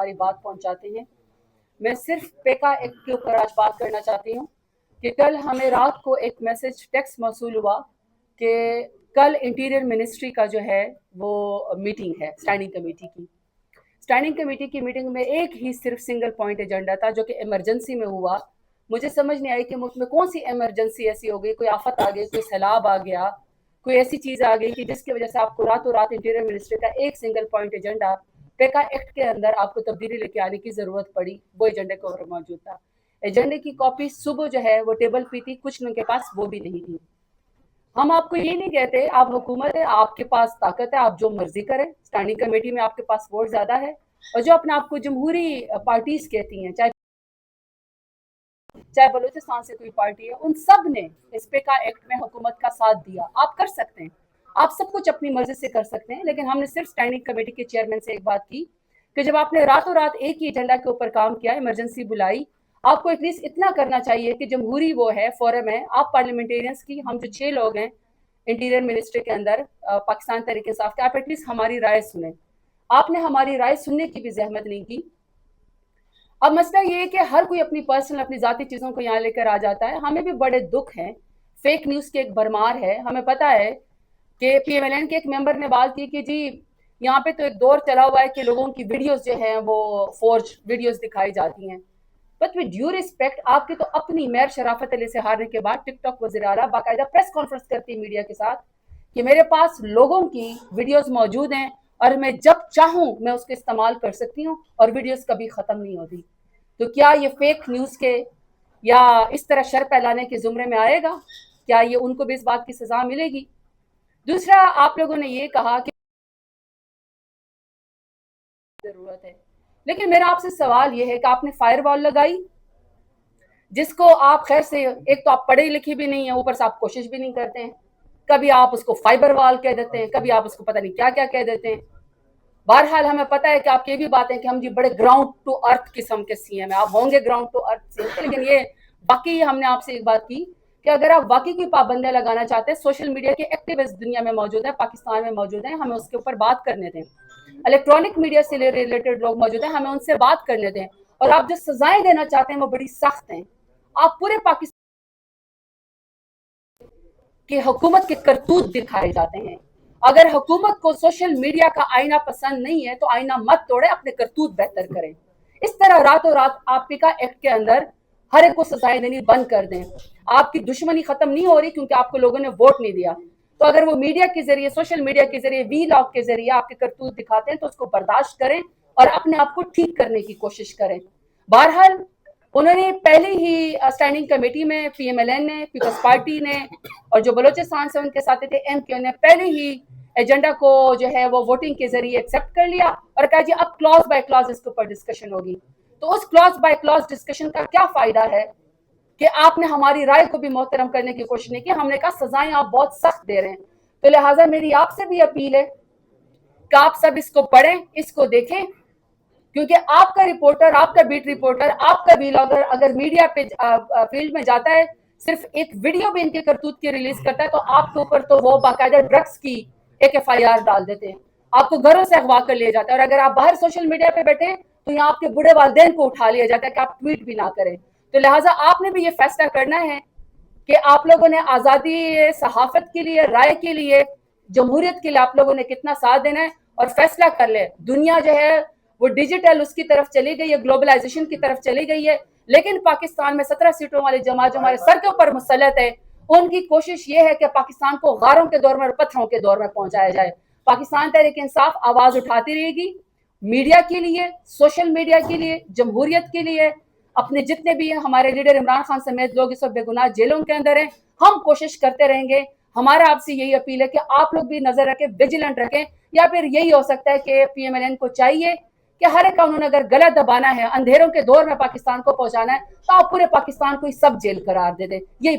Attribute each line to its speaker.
Speaker 1: हमारी बात पहुंचाते हैं। मैं सिर्फ पेका एक्ट के ऊपर आज बात करना चाहती हूँ कि कल हमें रात को एक मैसेज टेक्स्ट मौसूल हुआ कि कल इंटीरियर मिनिस्ट्री का जो है वो मीटिंग है स्टैंडिंग कमेटी की। स्टैंडिंग कमेटी की मीटिंग में एक ही सिर्फ सिंगल पॉइंट एजेंडा था जो कि इमरजेंसी में हुआ। मुझे समझ नहीं आई कि मुल्क में कौन सी इमरजेंसी ऐसी हो गई, कोई आफत आ गई, कोई सैलाब आ गया, कोई ऐसी चीज़ आ गई कि जिसकी वजह से आपको रातों रात इंटीरियर मिनिस्ट्री का एक सिंगल पॉइंट एजेंडा पेका एक्ट के अंदर आपको तब्दीली लेके आने की ज़रूरत पड़ी। वो एजेंडे के ऊपर मौजूद था। एजेंडे की कॉपी सुबह जो है वो टेबल पे थी, कुछ लोगों के पास वो भी नहीं थी। हम आपको ये नहीं कहते, आप हुकूमत है, आपके पास ताकत है, आप जो मर्जी करें, स्टैंडिंग कमेटी में आपके पास वोट ज़्यादा है। और जो अपने आप को जमहूरी पार्टीज कहती हैं, चाहे बलूचिस्तान से कोई पार्टी है, उन सब ने इस पेका एक्ट में हुकूमत का साथ दिया। आप कर सकते हैं, आप सब कुछ अपनी मर्जी से कर सकते हैं, लेकिन हमने सिर्फ स्टैंडिंग कमेटी के चेयरमैन से एक बात की कि जब आपने रातों रात एक ही एजेंडा के ऊपर काम किया, इमरजेंसी बुलाई, आपको एटलीस्ट इतना करना चाहिए कि जमहूरी वो है फोरम है, आप पार्लियामेंटेरियंस की, हम जो 6 लोग हैं इंटीरियर मिनिस्ट्री के अंदर पाकिस्तान तहरीक इंसाफ के, आप एटलीस्ट हमारी राय सुने। आपने हमारी राय सुनने की भी जहमत नहीं की। अब मसला ये है कि हर कोई अपनी पर्सनल अपनी ज़ाती चीज़ों को यहाँ लेकर आ जाता है। हमें भी बड़े दुख हैं, फेक न्यूज़ की एक भरमार है। हमें पता है कि पीएमएलएन के एक मेंबर ने बात की कि जी यहाँ पे तो एक दौर चला हुआ है कि लोगों की वीडियोस जो हैं वो फोर्ज वीडियोस दिखाई जाती हैं। बट विद ड्यू रिस्पेक्ट, आपकी तो अपनी मेयर शराफत अली से हारने के बाद टिकटॉक वज़ीर आला बाकायदा प्रेस कॉन्फ्रेंस करती है मीडिया के साथ कि मेरे पास लोगों की वीडियोस मौजूद हैं और मैं जब चाहूँ मैं उसको इस्तेमाल कर सकती हूँ और वीडियोस कभी ख़त्म नहीं होती। तो क्या ये फेक न्यूज़ के या इस तरह शर फैलाने के ज़ुमरे में आएगा? क्या ये उनको भी इस बात की सज़ा मिलेगी? दूसरा, आप लोगों ने ये कहा कि ज़रूरत है, लेकिन मेरा आपसे सवाल ये है कि आपने फायरवॉल लगाई, जिसको आप खैर से, एक तो आप पढ़े लिखे भी नहीं है, ऊपर से आप कोशिश भी नहीं करते हैं। कभी आप उसको फाइबर वॉल कह देते हैं, कभी आप उसको पता नहीं क्या क्या कह देते हैं। बहरहाल हमें पता है कि आपकी भी बात है कि हम जी बड़े ग्राउंड टू अर्थ किस्म के सीएम है, आप होंगे ग्राउंड टू अर्थ सीएम। लेकिन ये बाकी हमने आपसे एक बात की कि अगर आप वाकई कोई पाबंदियां लगाना चाहते हैं, सोशल मीडिया के एक्टिविस्ट दुनिया में मौजूद है, पाकिस्तान में मौजूद है, हमें उसके ऊपर बात करने दें। इलेक्ट्रॉनिक मीडिया से रिलेटेड लोग मौजूद हैं, हमें उनसे बात करने दें। और आप जो सजाएं देना चाहते हैं वो बड़ी सख्त हैं। आप पूरे पाकिस्तान की हुकूमत के करतूत दिखाए जाते हैं। अगर हुकूमत को सोशल मीडिया का आईना पसंद नहीं है तो आईना मत तोड़े, अपने करतूत बेहतर करें। इस तरह रातों रात आप पिका एक्ट के अंदर हर एक को सजाएं देनी बंद कर दें। आपकी दुश्मनी खत्म नहीं हो रही क्योंकि आपको लोगों ने वोट नहीं दिया। तो अगर वो मीडिया के जरिए, सोशल मीडिया के जरिए, वी लॉग के जरिए आपके करतूत दिखाते हैं तो उसको बर्दाश्त करें और अपने आप को ठीक करने की कोशिश करें। बहरहाल उन्होंने पहले ही स्टैंडिंग कमेटी में पीएमएलएन ने, पीपल्स पार्टी ने और जो बलोचिस्तान से उनके साथ थे एमक्यू ने पहले ही एजेंडा को जो है वो वोटिंग के जरिए एक्सेप्ट कर लिया और कहा जी अब क्लॉज बाय क्लॉज इसके ऊपर डिस्कशन होगी। तो उस क्लॉज बाय क्लॉज डिस्कशन का क्या फायदा है कि आपने हमारी राय को भी मोहतरम करने की कोशिश नहीं की। हमने कहा सजाएं आप बहुत सख्त दे रहे हैं, तो लिहाजा मेरी आपसे भी अपील है कि आप सब इसको पढ़ें, इसको देखें, क्योंकि आपका रिपोर्टर, आपका बीट रिपोर्टर, आपका व्लॉगर अगर मीडिया पे फील्ड में जाता है, सिर्फ एक वीडियो भी इनके करतूत की रिलीज करता है तो आपके ऊपर तो वो बाकायदा ड्रग्स की एक एफआईआर डाल देते हैं, आपको घरों से अगवा कर लिया जाता है। और अगर आप बाहर सोशल मीडिया पे बैठे तो यहाँ आपके बूढ़े वालिदैन को उठा लिया जाता है कि आप ट्वीट भी ना करें। तो लिहाजा आपने भी ये फैसला करना है कि आप लोगों ने आज़ादी सहाफत के लिए, राय के लिए, जमहूरियत के लिए आप लोगों ने कितना साथ देना है और फैसला कर ले। दुनिया जो है वो डिजिटल उसकी तरफ चली गई है, ग्लोबलाइजेशन की तरफ चली गई है, लेकिन पाकिस्तान में 17 सीटों वाली जमात जो हमारे सर के ऊपर मुसल्लत है, उनकी कोशिश ये है कि पाकिस्तान को गारों के दौर में और पत्थरों के दौर में पहुंचाया जाए। पाकिस्तान तहरीक इंसाफ आवाज उठाती रहेगी, मीडिया के लिए, सोशल मीडिया के लिए, जमहूरियत के लिए। अपने जितने भी हमारे लीडर इमरान खान समेत लोग इस वक्त बेगुनाह जेलों के अंदर हैं, हम कोशिश करते रहेंगे। हमारा आपसे यही अपील है कि आप लोग भी नजर रखें, विजिलेंट रखें। या फिर यही हो सकता है कि पीएमएलएन को चाहिए कि हर एक का उन्होंने अगर गला दबाना है, अंधेरों के दौर में पाकिस्तान को पहुंचाना है, तो आप पूरे पाकिस्तान को ही सब जेल करार दे दें। यही